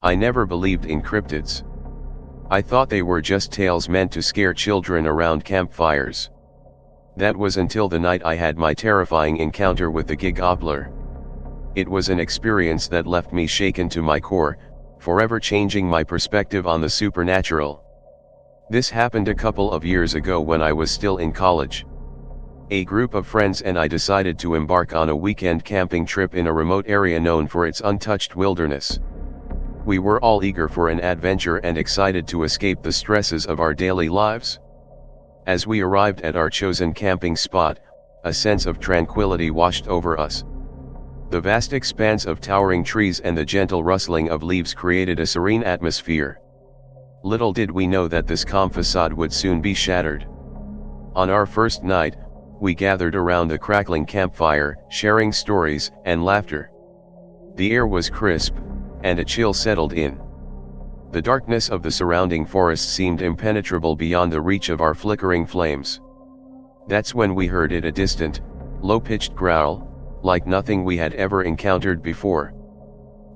I never believed in cryptids. I thought they were just tales meant to scare children around campfires. That was until the night I had my terrifying encounter with the Gig-Oppler. It was an experience that left me shaken to my core, forever changing my perspective on the supernatural. This happened a couple of years ago when I was still in college. A group of friends and I decided to embark on a weekend camping trip in a remote area known for its untouched wilderness. We were all eager for an adventure and excited to escape the stresses of our daily lives. As we arrived at our chosen camping spot, a sense of tranquility washed over us. The vast expanse of towering trees and the gentle rustling of leaves created a serene atmosphere. Little did we know that this calm facade would soon be shattered. On our first night, we gathered around the crackling campfire, sharing stories and laughter. The air was crisp, and a chill settled in. The darkness of the surrounding forest seemed impenetrable beyond the reach of our flickering flames. That's when we heard a distant, low-pitched growl, like nothing we had ever encountered before.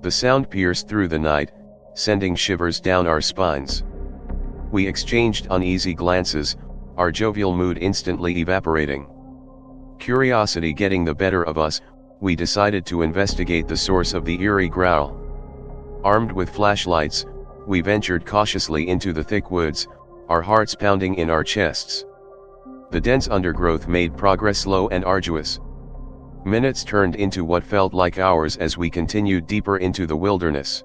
The sound pierced through the night, sending shivers down our spines. We exchanged uneasy glances, our jovial mood instantly evaporating. Curiosity getting the better of us, we decided to investigate the source of the eerie growl. Armed with flashlights, we ventured cautiously into the thick woods, our hearts pounding in our chests. The dense undergrowth made progress slow and arduous. Minutes turned into what felt like hours as we continued deeper into the wilderness.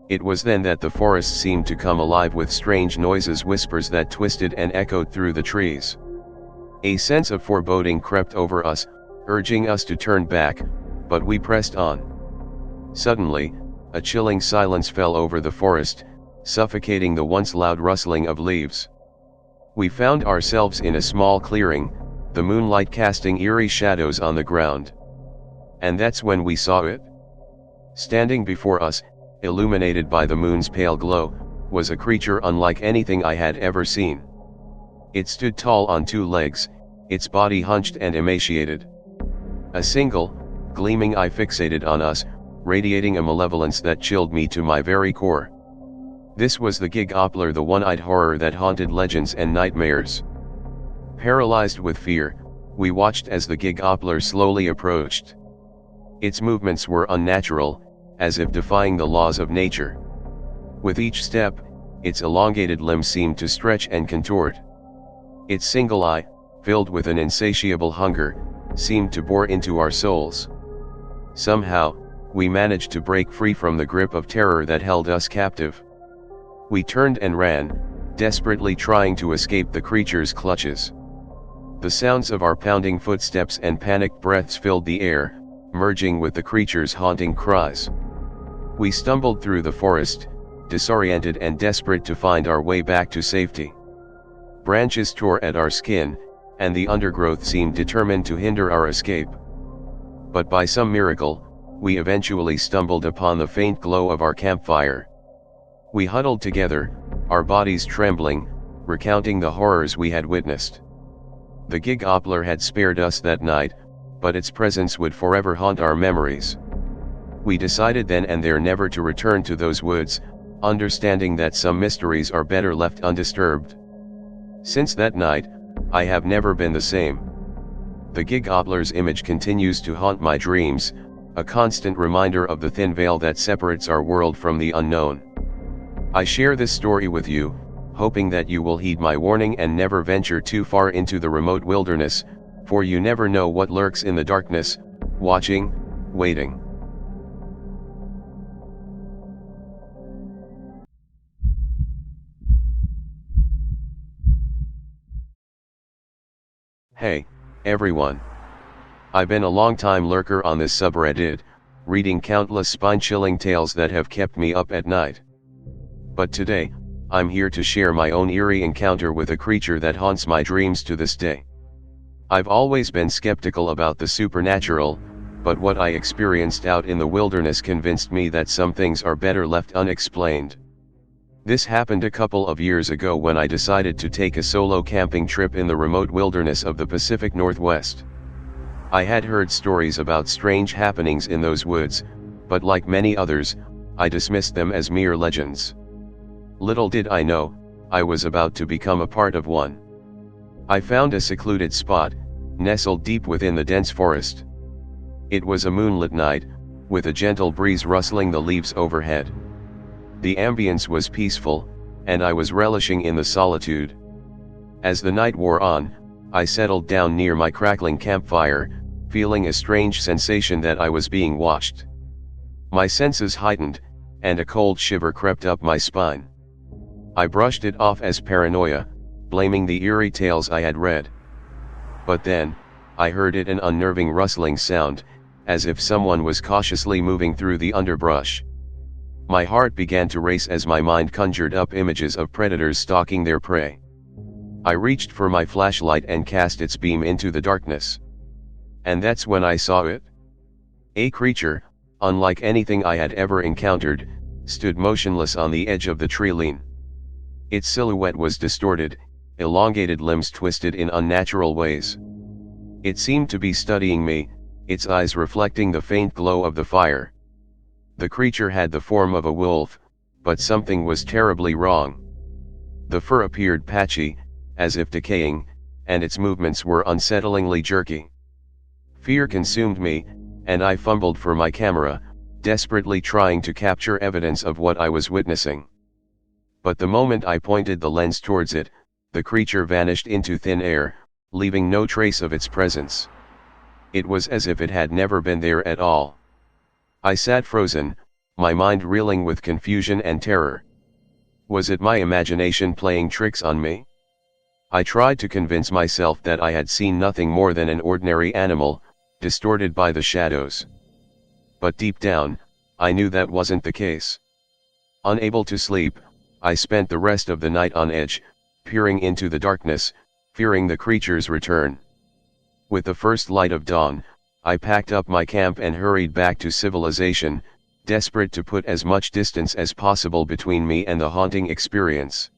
It was then that the forest seemed to come alive with strange noises, whispers that twisted and echoed through the trees. A sense of foreboding crept over us, urging us to turn back, but we pressed on. Suddenly, a chilling silence fell over the forest, suffocating the once loud rustling of leaves. We found ourselves in a small clearing, the moonlight casting eerie shadows on the ground. And that's when we saw it. Standing before us, illuminated by the moon's pale glow, was a creature unlike anything I had ever seen. It stood tall on two legs, its body hunched and emaciated. A single, gleaming eye fixated on us, radiating a malevolence that chilled me to my very core. This was the Gig-Oppler, the one-eyed horror that haunted legends and nightmares. Paralyzed with fear, we watched as the Gig-Oppler slowly approached. Its movements were unnatural, as if defying the laws of nature. With each step, its elongated limbs seemed to stretch and contort. Its single eye, filled with an insatiable hunger, seemed to bore into our souls. Somehow, we managed to break free from the grip of terror that held us captive. We turned and ran, desperately trying to escape the creature's clutches. The sounds of our pounding footsteps and panicked breaths filled the air, merging with the creature's haunting cries. We stumbled through the forest, disoriented and desperate to find our way back to safety. Branches tore at our skin, and the undergrowth seemed determined to hinder our escape. But by some miracle, we eventually stumbled upon the faint glow of our campfire. We huddled together, our bodies trembling, recounting the horrors we had witnessed. The Gig-Oppler had spared us that night, but its presence would forever haunt our memories. We decided then and there never to return to those woods, understanding that some mysteries are better left undisturbed. Since that night, I have never been the same. The Gig-Oppler's image continues to haunt my dreams, a constant reminder of the thin veil that separates our world from the unknown. I share this story with you, hoping that you will heed my warning and never venture too far into the remote wilderness, for you never know what lurks in the darkness, watching, waiting. Hey, everyone. I've been a long-time lurker on this subreddit, reading countless spine-chilling tales that have kept me up at night. But today, I'm here to share my own eerie encounter with a creature that haunts my dreams to this day. I've always been skeptical about the supernatural, but what I experienced out in the wilderness convinced me that some things are better left unexplained. This happened a couple of years ago when I decided to take a solo camping trip in the remote wilderness of the Pacific Northwest. I had heard stories about strange happenings in those woods, but like many others, I dismissed them as mere legends. Little did I know, I was about to become a part of one. I found a secluded spot, nestled deep within the dense forest. It was a moonlit night, with a gentle breeze rustling the leaves overhead. The ambience was peaceful, and I was relishing in the solitude. As the night wore on, I settled down near my crackling campfire, feeling a strange sensation that I was being watched. My senses heightened, and a cold shiver crept up my spine. I brushed it off as paranoia, blaming the eerie tales I had read. But then, I heard an unnerving rustling sound, as if someone was cautiously moving through the underbrush. My heart began to race as my mind conjured up images of predators stalking their prey. I reached for my flashlight and cast its beam into the darkness. And that's when I saw it. A creature, unlike anything I had ever encountered, stood motionless on the edge of the tree line. Its silhouette was distorted, elongated limbs twisted in unnatural ways. It seemed to be studying me, its eyes reflecting the faint glow of the fire. The creature had the form of a wolf, but something was terribly wrong. The fur appeared patchy, as if decaying, and its movements were unsettlingly jerky. Fear consumed me, and I fumbled for my camera, desperately trying to capture evidence of what I was witnessing. But the moment I pointed the lens towards it, the creature vanished into thin air, leaving no trace of its presence. It was as if it had never been there at all. I sat frozen, my mind reeling with confusion and terror. Was it my imagination playing tricks on me? I tried to convince myself that I had seen nothing more than an ordinary animal, distorted by the shadows. But deep down, I knew that wasn't the case. Unable to sleep, I spent the rest of the night on edge, peering into the darkness, fearing the creature's return. With the first light of dawn, I packed up my camp and hurried back to civilization, desperate to put as much distance as possible between me and the haunting experience.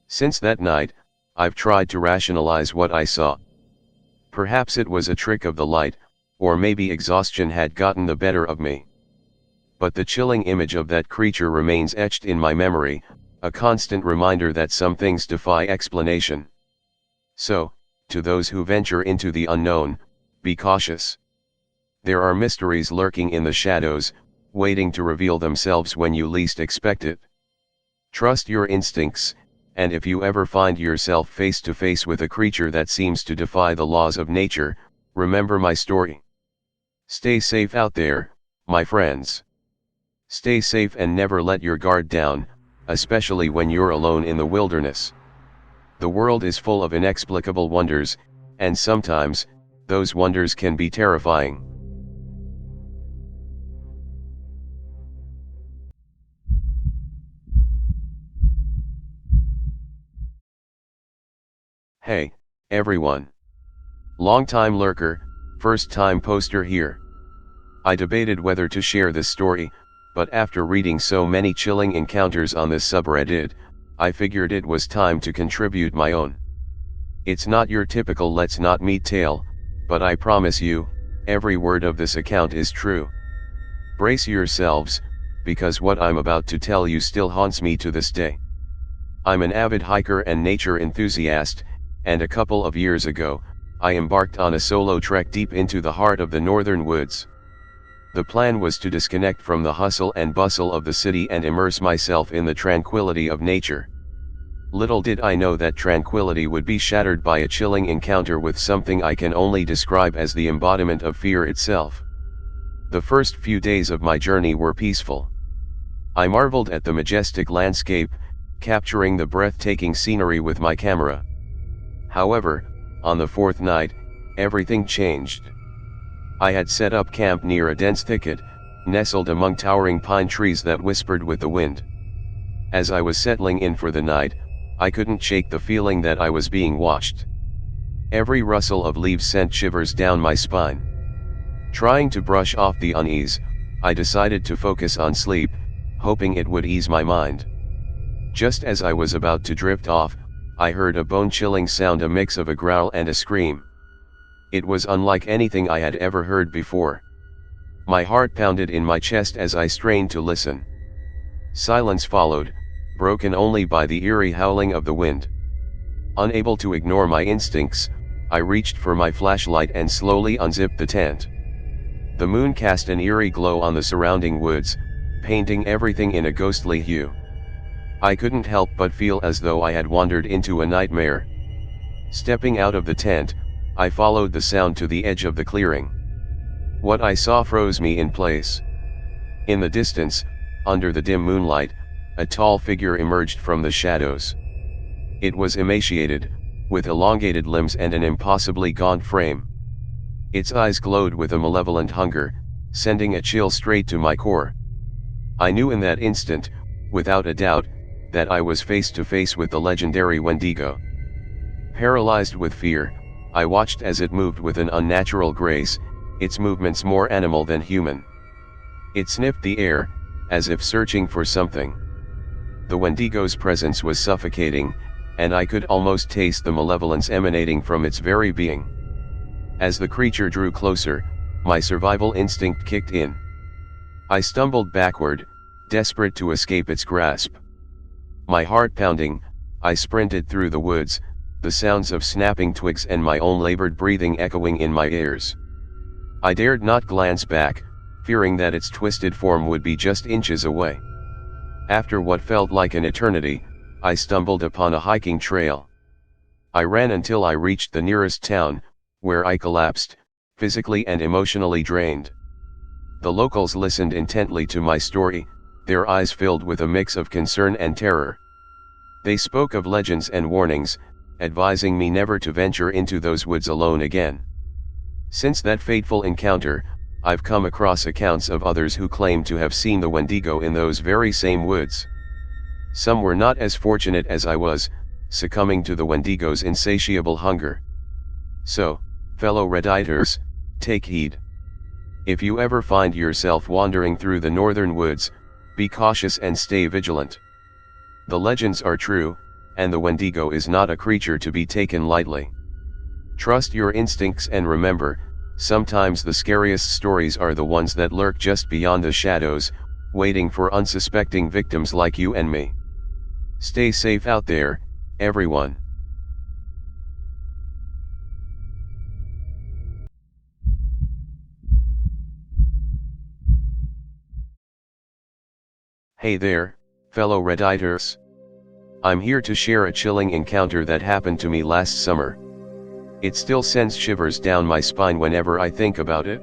Since that night, I've tried to rationalize what I saw. Perhaps it was a trick of the light, or maybe exhaustion had gotten the better of me. But the chilling image of that creature remains etched in my memory, a constant reminder that some things defy explanation. So, to those who venture into the unknown, be cautious. There are mysteries lurking in the shadows, waiting to reveal themselves when you least expect it. Trust your instincts, and if you ever find yourself face to face with a creature that seems to defy the laws of nature, remember my story. Stay safe out there, my friends. Stay safe and never let your guard down, especially when you're alone in the wilderness. The world is full of inexplicable wonders, and sometimes, those wonders can be terrifying. Hey, everyone. Long-time lurker, first-time poster here. I debated whether to share this story, but after reading so many chilling encounters on this subreddit, I figured it was time to contribute my own. It's not your typical let's not meet tale, but I promise you, every word of this account is true. Brace yourselves, because what I'm about to tell you still haunts me to this day. I'm an avid hiker and nature enthusiast, and a couple of years ago, I embarked on a solo trek deep into the heart of the northern woods. The plan was to disconnect from the hustle and bustle of the city and immerse myself in the tranquility of nature. Little did I know that tranquility would be shattered by a chilling encounter with something I can only describe as the embodiment of fear itself. The first few days of my journey were peaceful. I marveled at the majestic landscape, capturing the breathtaking scenery with my camera. However, on the fourth night, everything changed. I had set up camp near a dense thicket, nestled among towering pine trees that whispered with the wind. As I was settling in for the night, I couldn't shake the feeling that I was being watched. Every rustle of leaves sent shivers down my spine. Trying to brush off the unease, I decided to focus on sleep, hoping it would ease my mind. Just as I was about to drift off, I heard a bone-chilling sound, a mix of a growl and a scream. It was unlike anything I had ever heard before. My heart pounded in my chest as I strained to listen. Silence followed, broken only by the eerie howling of the wind. Unable to ignore my instincts, I reached for my flashlight and slowly unzipped the tent. The moon cast an eerie glow on the surrounding woods, painting everything in a ghostly hue. I couldn't help but feel as though I had wandered into a nightmare. Stepping out of the tent, I followed the sound to the edge of the clearing. What I saw froze me in place. In the distance, under the dim moonlight, a tall figure emerged from the shadows. It was emaciated, with elongated limbs and an impossibly gaunt frame. Its eyes glowed with a malevolent hunger, sending a chill straight to my core. I knew in that instant, without a doubt, that I was face to face with the legendary Wendigo. Paralyzed with fear, I watched as it moved with an unnatural grace, its movements more animal than human. It sniffed the air, as if searching for something. The Wendigo's presence was suffocating, and I could almost taste the malevolence emanating from its very being. As the creature drew closer, my survival instinct kicked in. I stumbled backward, desperate to escape its grasp. My heart pounding, I sprinted through the woods, the sounds of snapping twigs and my own labored breathing echoing in my ears. I dared not glance back, fearing that its twisted form would be just inches away. After what felt like an eternity, I stumbled upon a hiking trail. I ran until I reached the nearest town, where I collapsed, physically and emotionally drained. The locals listened intently to my story, their eyes filled with a mix of concern and terror. They spoke of legends and warnings, advising me never to venture into those woods alone again. Since that fateful encounter, I've come across accounts of others who claim to have seen the Wendigo in those very same woods. Some were not as fortunate as I was, succumbing to the Wendigo's insatiable hunger. So, fellow Redditors, take heed. If you ever find yourself wandering through the northern woods, be cautious and stay vigilant. The legends are true, and the Wendigo is not a creature to be taken lightly. Trust your instincts and remember, sometimes the scariest stories are the ones that lurk just beyond the shadows, waiting for unsuspecting victims like you and me. Stay safe out there, everyone. Hey there, fellow Redditors. I'm here to share a chilling encounter that happened to me last summer. It still sends shivers down my spine whenever I think about it.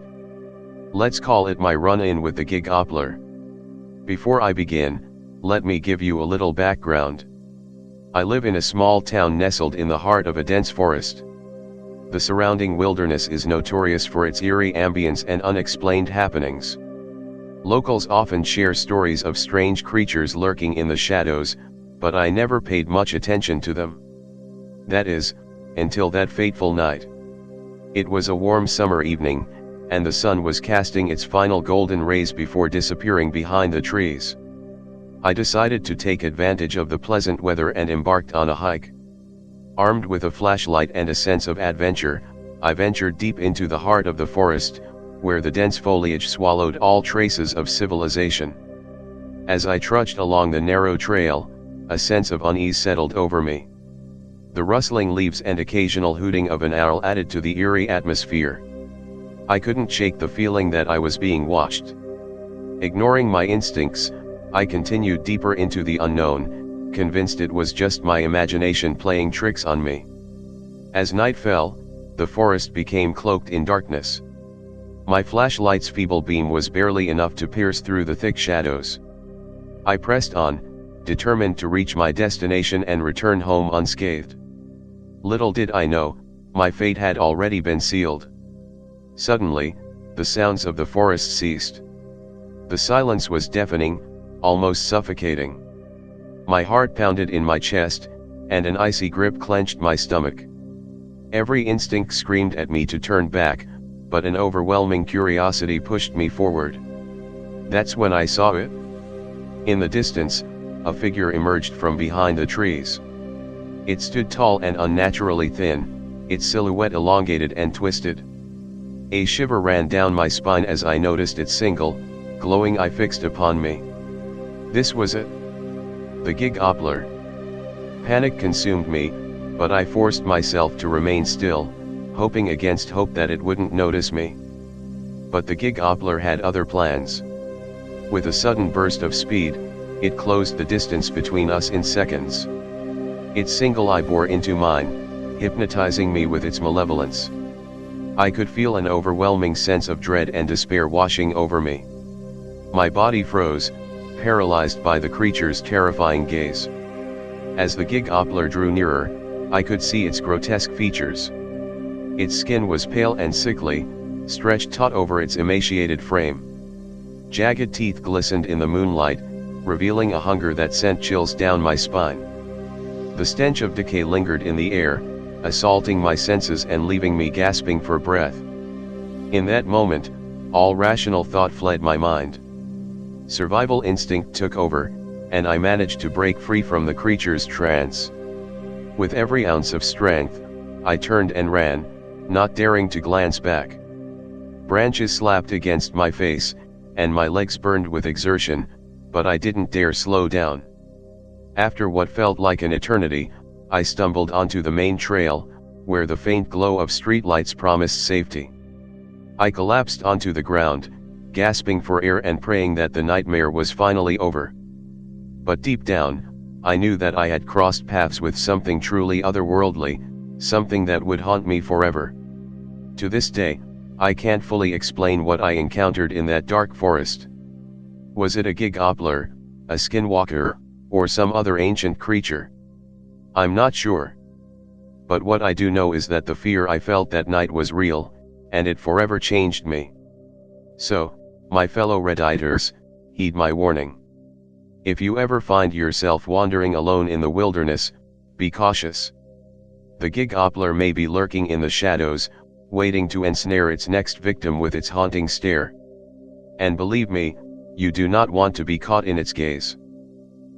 Let's call it my run-in with the Gigoppler. Before I begin, let me give you a little background. I live in a small town nestled in the heart of a dense forest. The surrounding wilderness is notorious for its eerie ambience and unexplained happenings. Locals often share stories of strange creatures lurking in the shadows, but I never paid much attention to them. That is, until that fateful night. It was a warm summer evening, and the sun was casting its final golden rays before disappearing behind the trees. I decided to take advantage of the pleasant weather and embarked on a hike. Armed with a flashlight and a sense of adventure, I ventured deep into the heart of the forest, where the dense foliage swallowed all traces of civilization. As I trudged along the narrow trail, a sense of unease settled over me. The rustling leaves and occasional hooting of an owl added to the eerie atmosphere. I couldn't shake the feeling that I was being watched. Ignoring my instincts, I continued deeper into the unknown, convinced it was just my imagination playing tricks on me. As night fell, the forest became cloaked in darkness. My flashlight's feeble beam was barely enough to pierce through the thick shadows. I pressed on, determined to reach my destination and return home unscathed. Little did I know, my fate had already been sealed. Suddenly, the sounds of the forest ceased. The silence was deafening, almost suffocating. My heart pounded in my chest, and an icy grip clenched my stomach. Every instinct screamed at me to turn back, but an overwhelming curiosity pushed me forward. That's when I saw it. In the distance, a figure emerged from behind the trees. It stood tall and unnaturally thin, its silhouette elongated and twisted. A shiver ran down my spine as I noticed its single, glowing eye fixed upon me. This was it. The gig Oppler. Panic consumed me, but I forced myself to remain still, hoping against hope that it wouldn't notice me. But the gig Oppler had other plans. With a sudden burst of speed, it closed the distance between us in seconds. Its single eye bore into mine, hypnotizing me with its malevolence. I could feel an overwhelming sense of dread and despair washing over me. My body froze, paralyzed by the creature's terrifying gaze. As the gig Oppler drew nearer, I could see its grotesque features. Its skin was pale and sickly, stretched taut over its emaciated frame. Jagged teeth glistened in the moonlight, revealing a hunger that sent chills down my spine. The stench of decay lingered in the air, assaulting my senses and leaving me gasping for breath. In that moment, all rational thought fled my mind. Survival instinct took over, and I managed to break free from the creature's trance. With every ounce of strength, I turned and ran, not daring to glance back. Branches slapped against my face, and my legs burned with exertion, but I didn't dare slow down. After what felt like an eternity, I stumbled onto the main trail, where the faint glow of streetlights promised safety. I collapsed onto the ground, gasping for air and praying that the nightmare was finally over. But deep down, I knew that I had crossed paths with something truly otherworldly, something that would haunt me forever. To this day, I can't fully explain what I encountered in that dark forest. Was it a gig Oppler, a skinwalker, or some other ancient creature? I'm not sure. But what I do know is that the fear I felt that night was real, and it forever changed me. So, my fellow Redditors, heed my warning. If you ever find yourself wandering alone in the wilderness, be cautious. The gig Oppler may be lurking in the shadows, waiting to ensnare its next victim with its haunting stare. And believe me, you do not want to be caught in its gaze.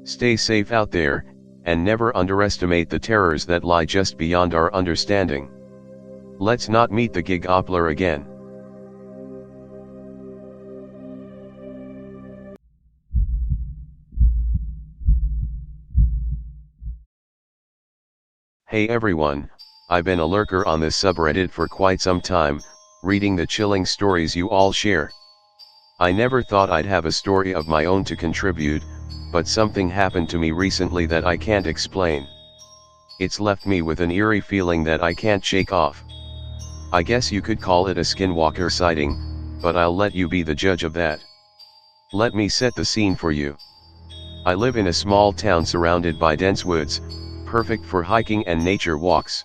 Stay safe out there, and never underestimate the terrors that lie just beyond our understanding. Let's not meet the gig Oppler again. Hey everyone, I've been a lurker on this subreddit for quite some time, reading the chilling stories you all share. I never thought I'd have a story of my own to contribute, but something happened to me recently that I can't explain. It's left me with an eerie feeling that I can't shake off. I guess you could call it a skinwalker sighting, but I'll let you be the judge of that. Let me set the scene for you. I live in a small town surrounded by dense woods, perfect for hiking and nature walks.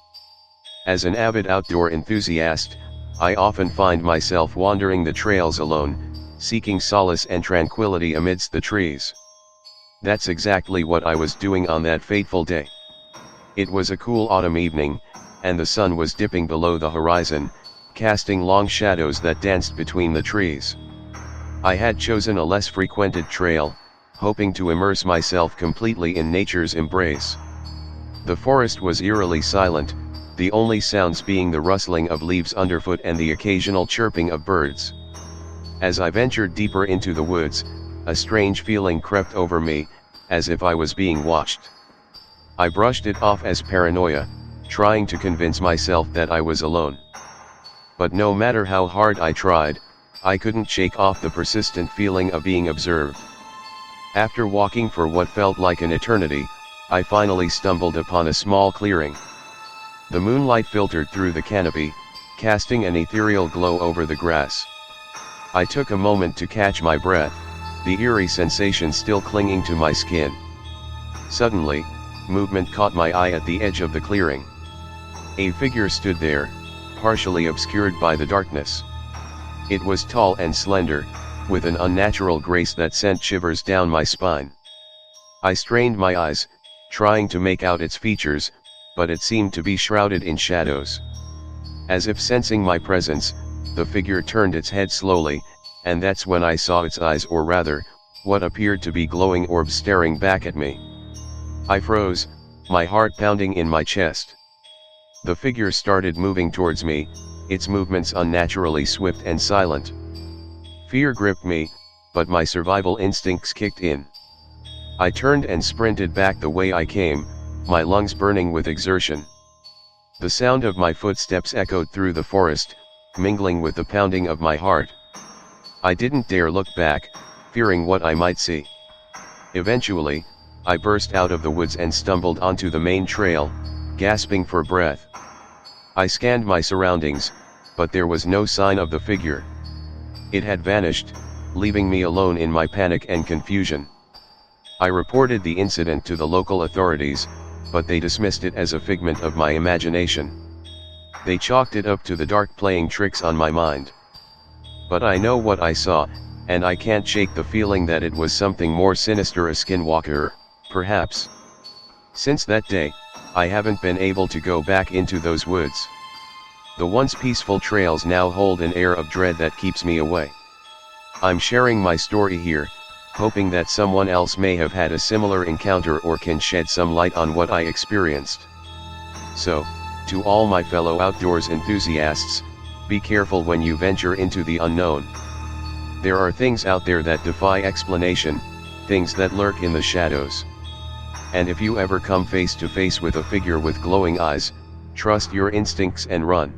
As an avid outdoor enthusiast, I often find myself wandering the trails alone, seeking solace and tranquility amidst the trees. That's exactly what I was doing on that fateful day. It was a cool autumn evening, and the sun was dipping below the horizon, casting long shadows that danced between the trees. I had chosen a less frequented trail, hoping to immerse myself completely in nature's embrace. The forest was eerily silent, the only sounds being the rustling of leaves underfoot and the occasional chirping of birds. As I ventured deeper into the woods, a strange feeling crept over me, as if I was being watched. I brushed it off as paranoia, trying to convince myself that I was alone. But no matter how hard I tried, I couldn't shake off the persistent feeling of being observed. After walking for what felt like an eternity, I finally stumbled upon a small clearing. The moonlight filtered through the canopy, casting an ethereal glow over the grass. I took a moment to catch my breath, the eerie sensation still clinging to my skin. Suddenly, movement caught my eye at the edge of the clearing. A figure stood there, partially obscured by the darkness. It was tall and slender, with an unnatural grace that sent shivers down my spine. I strained my eyes, trying to make out its features, but it seemed to be shrouded in shadows. As if sensing my presence, the figure turned its head slowly, and that's when I saw its eyes, or rather, what appeared to be glowing orbs staring back at me. I froze, my heart pounding in my chest. The figure started moving towards me, its movements unnaturally swift and silent. Fear gripped me, but my survival instincts kicked in. I turned and sprinted back the way I came, my lungs burning with exertion. The sound of my footsteps echoed through the forest, mingling with the pounding of my heart. I didn't dare look back, fearing what I might see. Eventually, I burst out of the woods and stumbled onto the main trail, gasping for breath. I scanned my surroundings, but there was no sign of the figure. It had vanished, leaving me alone in my panic and confusion. I reported the incident to the local authorities, but they dismissed it as a figment of my imagination. They chalked it up to the dark playing tricks on my mind. But I know what I saw, and I can't shake the feeling that it was something more sinister, a skinwalker, perhaps. Since that day, I haven't been able to go back into those woods. The once peaceful trails now hold an air of dread that keeps me away. I'm sharing my story here, hoping that someone else may have had a similar encounter or can shed some light on what I experienced. So, to all my fellow outdoors enthusiasts, be careful when you venture into the unknown. There are things out there that defy explanation, things that lurk in the shadows. And if you ever come face to face with a figure with glowing eyes, trust your instincts and run.